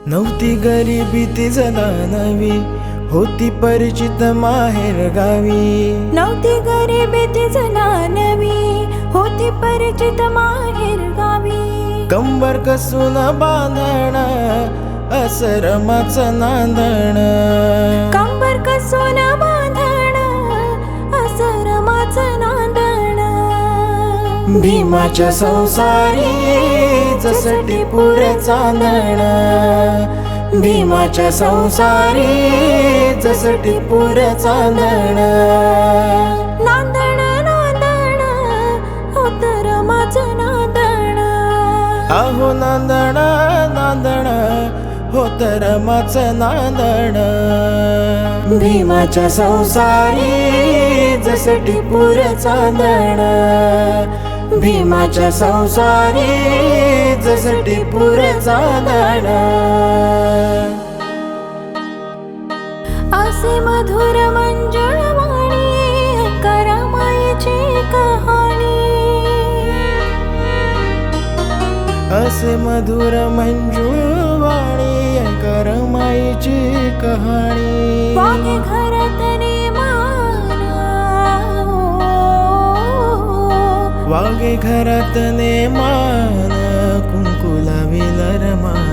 नव्हती गरिबी ती जनानवी, होती परिचित माहेर गावी. नव्हती गरिबी ती जनानवी, होती परिचित माहेर गावी. कंबर कसून बांधण आश्रमाचं नांदण. कंबर कसून बांधण आश्रमाचं नांदण. भीमाच्या संसारी जसं टिपूर चांदण. भीमाच्या संसारी जसं टिपूर चांदण. नांदण नांदण होत रमाचं नांदण. अहो नांदण नांदण होत रमाचं नांदण. भीमाच्या संसारी जसं टिपूर चांदण. भीमाच्या संसारी जसं टिपूर चांदण. असे मधुर मंजुळ वाणी करमाईची कहाणी. असे मधुर मंजुळ वाणी करमाईची कहाणी. वागे घरातले मान, वागे घरात नेमान. कुंकुला विलरमान.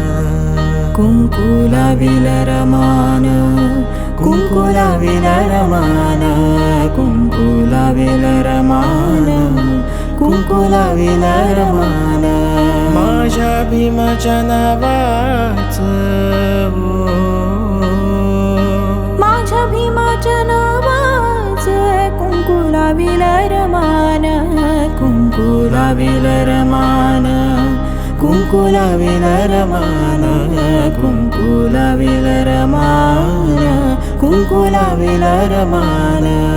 कुंकुला विलरमान. कुंकुला विलरमान. कुंकुला विलरमान. कुंकुला विलरमान. माझ्या भीमाच्या नावाचं, माझ्या भीमाच्या नावाचं कुंकुला विलरमान. कुंकुला विलरमान. कुंकुला विलरमान. कुंकुला विलरमान. कुंकुला विलरमान.